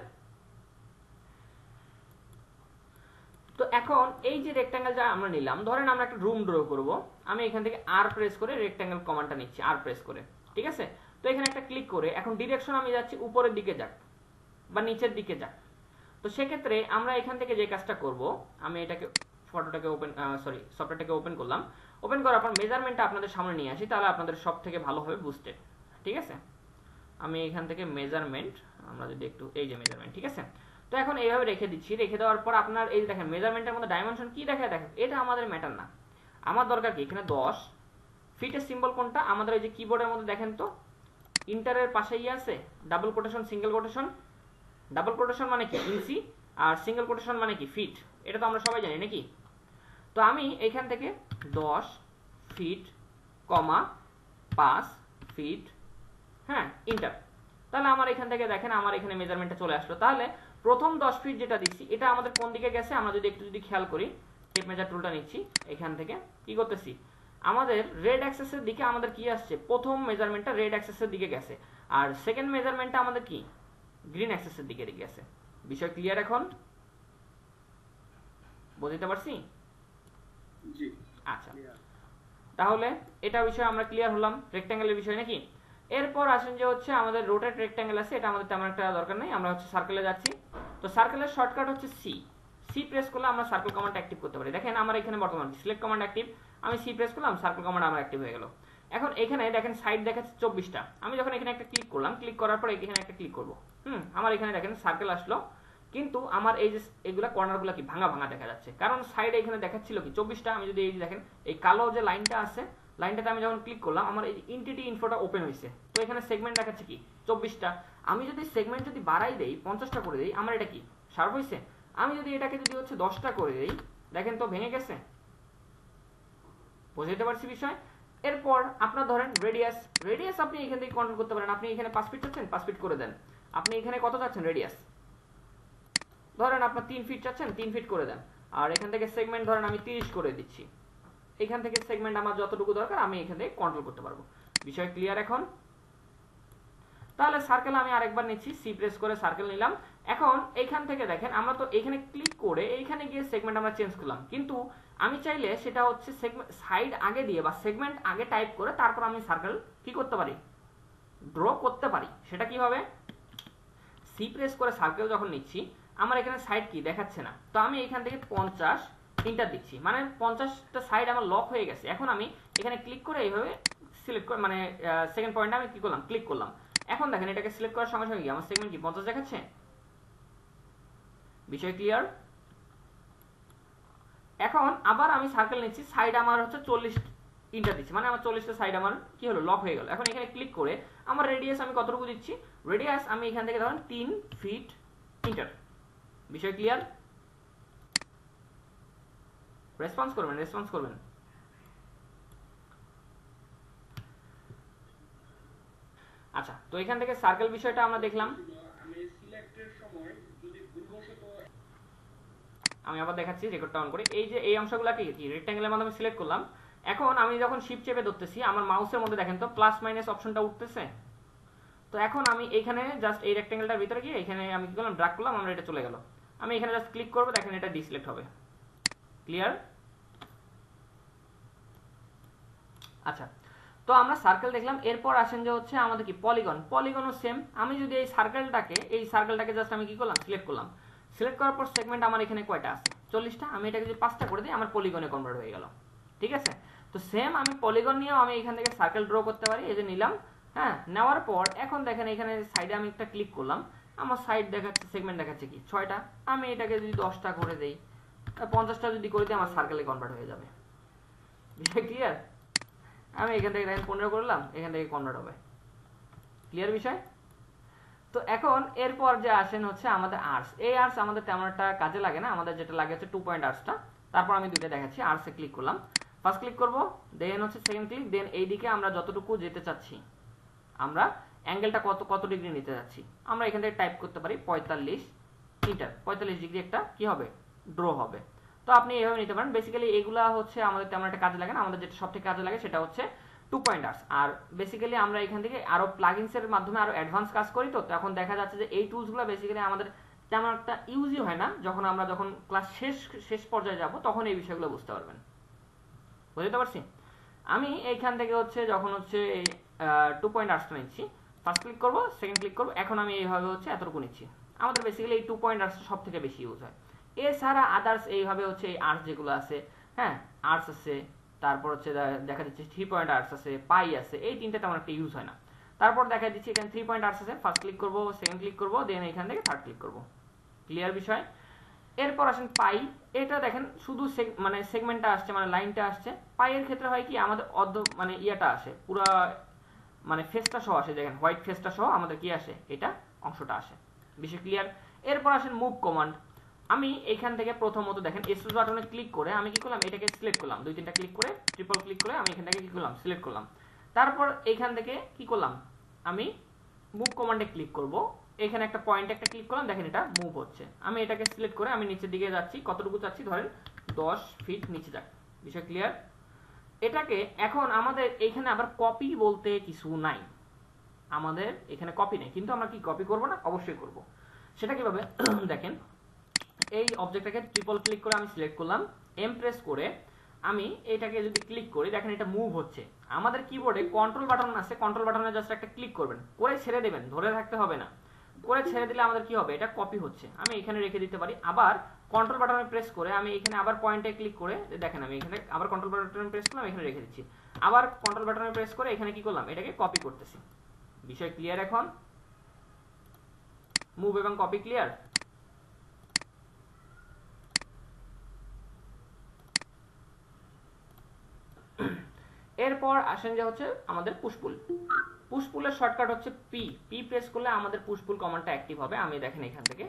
তো এখন এই যে রেক্ট্যাঙ্গেল যা আমরা নিলাম, ধরেন আমরা একটা রুম ড্র করব, আমি এখান থেকে আর প্রেস করে রেক্ট্যাঙ্গেল কমান্ডটা নিচ্ছি, আর প্রেস করে, ঠিক আছে? তো এখানে একটা ক্লিক করে এখন ডিরেকশন আমি যাচ্ছি উপরের দিকে যাক বা নিচের দিকে যাক। তো সেক্ষেত্রে আমরা এখান থেকে যে কাজটা করব, আমি এটাকে সফটওয়্যারটাকে ওপেন করলাম, ওপেন করার পর মেজারমেন্টটা আপনাদের সামনে নিয়ে আসি, তাহলে আপনাদের সব থেকে ভালো হবে বুঝতে, ঠিক আছে? আমি এখান থেকে মেজারমেন্ট, আমরা যদি একটু এই যে মেজারমেন্ট, ঠিক আছে? তো এখন এইভাবে রেখে দিচ্ছি, রেখে দেওয়ার পর আপনার এই দেখেন মেজারমেন্টের মধ্যে ডাইমেনশন কি দেখায়, দেখেন এটা আমাদের ম্যাটার না, আমার দরকার কি এখানে 10 ফিটের সিম্বল কোনটা, আমাদের এই যে কিবোর্ডের মধ্যে দেখেন তো ইন্টারের পাশেই আছে double quotation single quotation. Double quotation মানে কি ইঞ্চি, আর সিঙ্গেল কোটেশন মানে কি ফিট, এটা তো আমরা সবাই জানি নাকি? তো আমি এখান থেকে 10 ফিট, 5 ফিট, হ্যাঁ ইন্টার, তাহলে আমার এখান থেকে দেখেন আমার এখানে মেজারমেন্টটা চলে আসলো। তাহলে প্রথম 10 ফিট যেটা দিচ্ছি এটা আমাদের কোন দিকে গেছে, আমরা যদি একটু খেয়াল করি, টেপ মেজার টুলটা নিচ্ছি, এখান থেকে কি করতেছি, আমাদের রেড অ্যাক্সেসের দিকে আমাদের কি আসছে, প্রথম মেজারমেন্টটা রেড অ্যাক্সেসের দিকে গেছে, আর সেকেন্ড মেজারমেন্টটা আমাদের কি গ্রিন অ্যাক্সেসের দিকে গেছে। বিষয় ক্লিয়ার? এখন বুঝতে পারছি? জি। আচ্ছা, তাহলে এটা বিষয়ে আমরা ক্লিয়ার হলাম, রেক্ট্যাঙ্গেলের বিষয় নাকি? এরপর আসেন যে হচ্ছে আমাদের রোটেট রেক্ট্যাঙ্গেল আছে, এটা আমাদের তেমন একটা দরকার নেই, আমরা হচ্ছে সার্কেলে যাচ্ছি। তো সার্কেলের শর্টকাট হচ্ছে সি প্রেস করলে আমরা সার্কেল কমান্ড অ্যাক্টিভ করতে পারি। দেখেন আমার এখানে বর্তমান সিলেক্ট কমান্ড অ্যাক্টিভ, আমি সি প্রেস করলাম, সার্কেল কমান্ড আমার অ্যাক্টিভ হয়ে গেল। এখন এখানে দেখেন সাইড দেখাচ্ছে 24টা, আমি যখন এখানে একটা ক্লিক করলাম, ক্লিক করার পর এখানে একটা ক্লিক করব, আমার এখানে দেখেন সার্কেল আসলো, কিন্তু আমার এই যে এগুলা কর্নারগুলো কি ভাঙা ভাঙা দেখা যাচ্ছে, কারণ সাইডে এখানে দেখাচ্ছিল কি 24টা। আমি যদি এই যে দেখেন এই কালো যে লাইনটা আছে, লাইনটাতে আমি যখন ক্লিক করলাম আমার এই এন্টিটি ইনফোটা ওপেন হয়েছে, তো এখানে সেগমেন্ট দেখাচ্ছে কি 24টা। আমি যদি সেগমেন্ট যদি বাড়াই দেই, 50টা করে দেই, আমার এটা কি শার্প হয়েছে? আমি যদি এটাকে যদি হচ্ছে 10টা করে দেই, দেখেন তো ভেঙে গেছে। বুঝতে পারছি বিষয়? এরপর আপনার ধরেন রেডিয়াস আপনি এখান থেকে কন্ট্রোল করতে পারেন, আপনি এখানে 5 ফিট চাচ্ছেন 5 ফিট করে দেন, আপনি এখানে কত চাচ্ছেন রেডিয়াস, ধরেন আপনার 3 ফিট চাচ্ছেন 3 ফিট করে দেন, আর এখান থেকে সেগমেন্ট ধরেন আমি 30 করে দিচ্ছি, এখান থেকে সেগমেন্ট আমার যতটুকু দরকার আমি এখান থেকে কন্ট্রোল করতে পারবো। বিষয় ক্লিয়ার এখন? তাহলে সার্কেল আমি আরেকবার নিচ্ছি, সি প্রেস করে সার্কেল নিলাম। এখন এখান থেকে দেখেন আমরা তো এখানে ক্লিক করে এইখানে গিয়ে সেগমেন্ট আমরা চেঞ্জ করলাম, কিন্তু আমি চাইলে সেটা হচ্ছে সেগমেন্ট সাইড আগে দিয়ে বা সেগমেন্ট আগে টাইপ করে তারপর আমি সার্কেল কি করতে পারি, ড্র করতে পারি। সেটা কিভাবে? সি প্রেস করে সার্কেল যখন নিচ্ছি, আমার এখানে সাইড কি দেখাচ্ছে না, তো আমি এখান থেকে 50 ইন্টার দিচ্ছি, মানে 50টা সাইড আমার লক হয়ে গেছে। এখন আমি এখানে ক্লিক করে এইভাবে সিলেক্ট করে, মানে সেকেন্ড পয়েন্টে আমি কি করলাম, ক্লিক করলাম। এখন দেখেন এটাকে সিলেক্ট করার সঙ্গে সঙ্গে আমার সেগমেন্ট কি 50 দেখাচ্ছে। বিষয় ক্লিয়ার? এখন আবার আমি সার্কেল নিচ্ছি, সাইড আমার হচ্ছে 40 ইন্টার দিচ্ছি, মানে আমার 40টা সাইড আমার কি হলো, লক হয়ে গেল। এখন এখানে ক্লিক করে আমার রেডিয়াস আমি কতটুকু দিচ্ছি, রেডিয়াস আমি এখান থেকে ধরেন 3 ফিট ইন্টার। বিষয় ক্লিয়ার? রেসপন্স করবেন। আচ্ছা, তো এখান থেকে সার্কেল বিষয়টা আমরা দেখলাম। আমি আবার দেখাচ্ছি রেকর্ডটা অন করে, এই যে এই অংশগুলোকে কি রেক্ট্যাঙ্গেলের মাধ্যমে সিলেক্ট করলাম। এখন আমি যখন শিফট চেপে ধরতেছি, আমার মাউসের মধ্যে দেখেন তো প্লাস মাইনাস অপশনটা উঠতেছে। তো এখন আমি এখানে জাস্ট এই রেক্ট্যাঙ্গেলটার ভিতরে গিয়ে এখানে আমি কি করলাম, ড্র্যাগ করলাম, আমরা এটা চলে গেল। আমি এখানে জাস্ট ক্লিক করব, দেখেন এটা ডিসিলেক্ট হবে। ক্লিয়ার? আচ্ছা, তো আমরা সার্কেল দেখলাম। এরপর আসেন যে হচ্ছে আমাদের কি পলিগনও সেম। আমি যদি এই সার্কেলটাকে জাস্ট আমি কি করলাম, সিলেক্ট করলাম। সিলেক্ট করার পর সেগমেন্ট আমার এখানে কয়টা আছে, 40টা। আমি এটাকে যদি 5টা করে দিই, আমার পলিগনে কনভার্ট হয়ে গেল। ঠিক আছে? তো সেম আমি পলিগন নিয়েও আমি এখান থেকে সার্কেল ড্র করতে পারি। এই যে নিলাম, হ্যাঁ, নেওয়ার পর এখন দেখেন এখানে সাইডে আমি একটা ক্লিক করলাম, আমার সাইড দেখাচ্ছে, সেগমেন্ট দেখাচ্ছে কি 6টা। আমি এটাকে যদি 10টা করে দেই, 50টা যদি করে দিই, আমার সার্কেলে কনভার্ট হয়ে যাবে। বিষয় ক্লিয়ার? আমি এখান থেকে দেখেন 15 করলাম, এখান থেকে কনভার্ট হবে। ক্লিয়ার বিষয়? তো এখন এরপর যে আসেন হচ্ছে আমাদের আর্টস। এই আর্টস আমাদের তেমন একটা কাজে লাগে না, আমাদের যেটা লাগে হচ্ছে 2 পয়েন্ট আর্টসটা। তারপর আমি দুইটা দেখাচ্ছি। আর্টসে ক্লিক করলাম, ফার্স্ট ক্লিক করব, দেন হচ্ছে সেকেন্ড ক্লিক, দেন এইদিকে আমরা যতটুকু যেতে চাচ্ছি, আমরা অ্যাঙ্গেলটা কত ডিগ্রি নিতে যাচ্ছি, আমরা এখান থেকে টাইপ করতে পারি 45 মিটার। 45 ডিগ্রি একটা কি হবে, ড্র হবে। তো আপনি এইভাবে নিতে পারেন। বেসিক্যালি এগুলা হচ্ছে আমাদের তেমন একটা কাজে লাগে না, আমাদের যেটা সবথেকে কাজে লাগে সেটা হচ্ছে 2 পয়েন্ট আর্টস। আর বেসিক্যালি আমরা এখান থেকে আরো প্লাগইনসের মাধ্যমে আরো অ্যাডভান্স কাজ করি, তো এখন দেখা যাচ্ছে যে এই টুলসগুলো বেসিক্যালি আমাদের তেমন একটা ইউজই হয় না। যখন ক্লাস শেষ পর্যায়ে যাব তখন এই বিষয়গুলো বুঝতে পারবেন। বুঝতে পারছি? আমি এইখান থেকে হচ্ছে যখন হচ্ছে এই 2 পয়েন্ট আর্টসটা নিচ্ছি, ফার্স্ট ক্লিক করব, সেকেন্ড ক্লিক করব, এখন আমি এইভাবে হচ্ছে এতটুকু নিচ্ছি। আমাদের বেসিক্যালি এই 2 পয়েন্ট আর্টসটা সব থেকে বেশি ইউজ হয়। এছাড়া আদার্স এইভাবে হচ্ছে এই আর্টস যেগুলো আছে, হ্যাঁ আর্টস আছে, তারপর হচ্ছে দেখা যাচ্ছে 3 পয়েন্ট আর্টস আছে, পাই আছে, এই তিনটা তেমন একটা ইউজ হয় না। তারপর দেখা দিচ্ছি এখানে 3 পয়েন্ট আর্টস আছে, ফার্স্ট ক্লিক করব, সেকেন্ড ক্লিক করব, দেন এখান থেকে থার্ড ক্লিক করব। ক্লিয়ার বিষয়? এরপর আসেন পাই। এটা দেখেন শুধু মানে সেগমেন্টটা আসছে, মানে লাইনটা আসছে। পাইয়ের ক্ষেত্রে হয় কি আমাদের মানে ইয়াটা আসে, পুরা মানে ফেসটা সহ আসে, দেখেন হোয়াইট ফেসটা সহ আমাদের কি আসে, এটা অংশটা আসে। বিষয় ক্লিয়ার? এরপর আসেন মুভ কমান্ড। আমি এখান থেকে প্রথমত দেখেন স্পেস বাটনে ক্লিক করে আমি কি করলাম, এটাকে সিলেক্ট করলাম, 2-3টা ক্লিক করে ট্রিপল ক্লিক করে আমি এখান থেকে কি করলাম, সিলেক্ট করলাম। তারপর এখান থেকে কি করলাম, আমি মুভ কমান্ডে ক্লিক করব, এখানে একটা পয়েন্ট একটা ক্লিক করলাম, দেখেন এটা মুভ হচ্ছে। আমি এটাকে সিলেক্ট করে আমি নিচের দিকে যাচ্ছি, কতটুকু যাচ্ছি ধরেন 10 ফিট নিচে যাক। বিষয় ক্লিয়ার? এটাকে এখন আমাদের এখানে আবার কপি বলতে কিছু নাই, আমাদের এখানে কপি নেই, কিন্তু আমরা কি কপি করব না, অবশ্যই করব। সেটা কিভাবে দেখেন, এই অবজেক্টটাকে ট্রিপল ক্লিক করে আমি সিলেক্ট করলাম, এম প্রেস করে আমি এটাকে যদি ক্লিক করি, দেখেন এটা মুভ হচ্ছে। আমাদের কিবোর্ডে কন্ট্রোল বাটন আছে, কন্ট্রোল বাটনে জাস্ট একটা ক্লিক করবেন, করে ছেড়ে দেবেন, ধরে থাকতে হবে না, করে ছেড়ে দিলে আমাদের কি হবে, এটা কপি হচ্ছে। আমি এখানে রেখে দিতে পারি, আবার কন্ট্রোল বাটনে প্রেস করে আমি এখানে আবার পয়েন্টে ক্লিক করে দেখেন আমি এখানে আবার কন্ট্রোল বাটনে প্রেস করলাম, এখানে রেখে দিচ্ছি, আবার কন্ট্রোল বাটনে প্রেস করে এখানে কি করলাম, এটাকে কপি করতেছি। বিষয় ক্লিয়ার? এখন মুভ এবং কপি ক্লিয়ার? এরপর আসেন যে হচ্ছে আমাদের পুশপুল। পুশপুলের শর্টকাট হচ্ছে পি প্রেস করলে আমাদের পুশপুল কমান্ডটা অ্যাক্টিভ হবে। আমি দেখেন এখান থেকে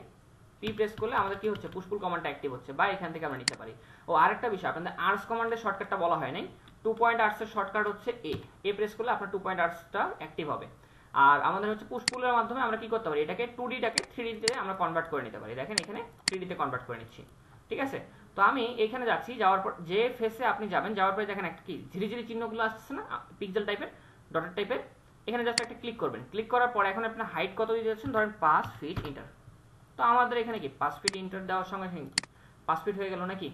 পি প্রেস করলে আমাদের কি হচ্ছে, পুশপুল কমান্ডটা অ্যাক্টিভ হচ্ছে, বা এখান থেকে আমরা নিতে পারি। ও আরেকটা বিষয়, আপনাদের আর্টস কমান্ডের শর্টকাটটা বলা হয় নাই। 2 পয়েন্ট আর্টসের শর্টকাট হচ্ছে এ প্রেস করলে আপনার 2 পয়েন্ট আর্টসটা অ্যাক্টিভ হবে। আর আমাদের হচ্ছে পুশপুলের মাধ্যমে আমরা কি করতে পারি, এটাকে 2D টাকে 3D তে আমরা কনভার্ট করে নিতে পারি। দেখেন এখানে 3D তে কনভার্ট করে নিচ্ছি, ঠিক আছে? তো আমি এখানে যাচ্ছি, যাওয়ার পর যে ফেসে আপনি যাবেন, যাওয়ার পরে দেখেন একটা কি ঝিরিঝিরি চিহ্নগুলো আসছে না, পিক্সেল টাইপের, ডটের টাইপের, এখানে জাস্ট একটা ক্লিক করবেন। ক্লিক করার পর এখন আপনার হাইট কত দিতে যাচ্ছেন, ধরেন 5 ফিট ইন্টার। তো আমাদের এখানে কি 5 ফিট ইন্টার দেওয়ার সঙ্গে 5 ফিট হয়ে গেল নাকি?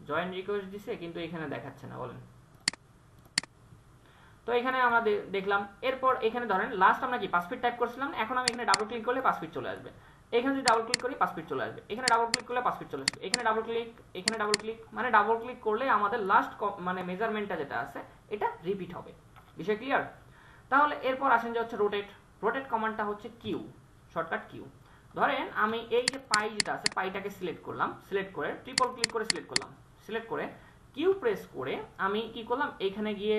জয়েন রিকোয়েস্ট দিছে কিন্তু এখানে দেখাচ্ছে না, বলেন। তো এখানে আমরা দেখলাম। এরপর এখানে ধরেন লাস্ট আমরা কি 5 ফিট টাইপ করছিলাম, এখন আমি এখানে ডাবল ক্লিক করলে 5 ফিট চলে আসবে। এখানে যদি ডাবল ক্লিক করি 5 ফিট চলে আসবে, এখানে ডাবল ক্লিক করলে 5 ফিট চলে আসবে, এখানে ডাবল ক্লিক, এখানে ডাবল ক্লিক, মানে ডাবল ক্লিক করলে আমাদের লাস্ট মানে মেজারমেন্টটা যেটা আছে এটা রিপিট হবে। বিষয় ক্লিয়ার? তাহলে এরপর আসেন যে হচ্ছে রোটেট। রোটেট কমান্ডটা হচ্ছে কিউ, শর্টকাট কিউ। ধরেন আমি এই যে পাই যেটা আছে, পাইটাকে সিলেক্ট করলাম, সিলেক্ট করে ট্রিপল ক্লিক করে সিলেক্ট করলাম, সিলেক্ট করে কিউ প্রেস করে আমি কি করলাম, এখানে গিয়ে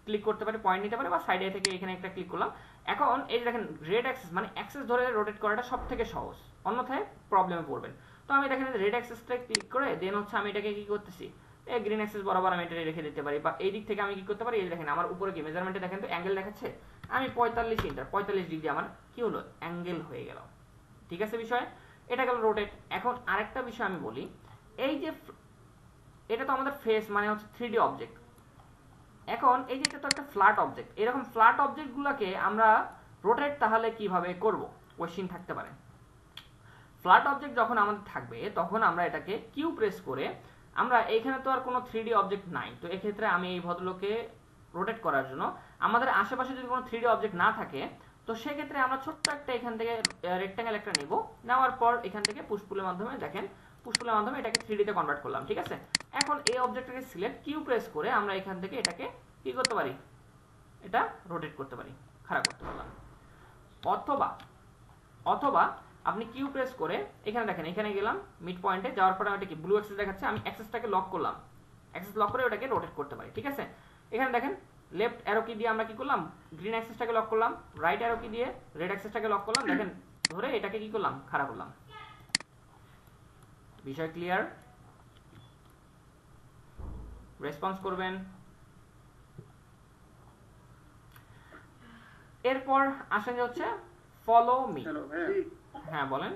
ক্লিক করতে পারি, পয়েন্ট নিতে পারি, বা সাইডে থেকে এখানে একটা ক্লিক করলাম। এখন এই যে দেখেন রেড অ্যাক্সেস, মানে অ্যাক্সেস ধরে রোটেট করাটা সব থেকে সহজ, অন্যথায় প্রবলেমে পড়বেন। তো আমি দেখেন রেড অ্যাক্সেসটা ক্লিক করে দেন হচ্ছে আমি এটাকে কি করতেছি, এই গ্রিন অ্যাক্সেস বরাবর আমি এটা রেখে দিতে পারি, বা এই দিক থেকে আমি কি করতে পারি, এই দেখেন আমার উপরে কি মেজারমেন্টে দেখেন তো অ্যাঙ্গেল দেখাচ্ছে, আমি 45 ইন্টার, 45 ডিগ্রি আমার কি হলো, অ্যাঙ্গেল হয়ে গেল। ঠিক আছে বিষয়? এটা গেল রোটেট। এখন আরেকটা বিষয় আমি বলি, এই যে এটা তো আমাদের ফেস মানে হচ্ছে 3D অবজেক্ট। এখন এই যে এটা তো একটা ফ্ল্যাট অবজেক্ট, এরকম ফ্ল্যাট অবজেক্টগুলোকে আমরা রোটেট তাহলে কিভাবে করব, কোশ্চেন থাকতে পারে। ফ্ল্যাট অবজেক্ট যখন আমাদের থাকবে তখন আমরা এটাকে কিউ প্রেস করে, আমরা এখানে তো আর কোনো 3D অবজেক্ট নাই, তো এক্ষেত্রে আমি এই ভদ্রলোকে রোটেট করার জন্য আমাদের আশেপাশে যদি কোনো 3D অবজেক্ট না থাকে, তো সেক্ষেত্রে আমরা ছোট্ট একটা এখান থেকে রেক্ট্যাঙ্গেল একটা নেব, নেওয়ার পর এখান থেকে পুশপুলের মাধ্যমে দেখেন পুশপুলের মাধ্যমে এটাকে 3D তে কনভার্ট করলাম। ঠিক আছে? এখন এই অবজেক্টটাকে সিলেক্ট, কিউ প্রেস করে আমরা এখান থেকে এটাকে কি করতে পারি, এটা রোটেট করতে পারি, খাড়া করতে পারলাম। অথবা অথবা আপনি কিউ প্রেস করে এখানে দেখেন, এখানে গেলাম মিড পয়েন্টে, যাওয়ার পরে এটা কি ব্লু অ্যাক্সেস দেখাচ্ছে, আমি অ্যাক্সেসটাকে লক করলাম, অ্যাক্সেস লক করে ওটাকে রোটেট করতে পারি। ঠিক আছে? এখানে দেখেন লেফট অ্যারো কি দিয়ে আমরা কি করলাম, গ্রিন অ্যাক্সেসটাকে লক করলাম, রাইট অ্যারো কি দিয়ে রেড অ্যাক্সেসটাকে লক করলাম, দেখেন ধরে এটাকে কি করলাম, খাড়া করলাম। বিষয় ক্লিয়ার? রেসপন্স করবেন। এরপর আসেন যে হচ্ছে ফলো মি। হ্যালো ভাইয়া, হ্যাঁ বলেন।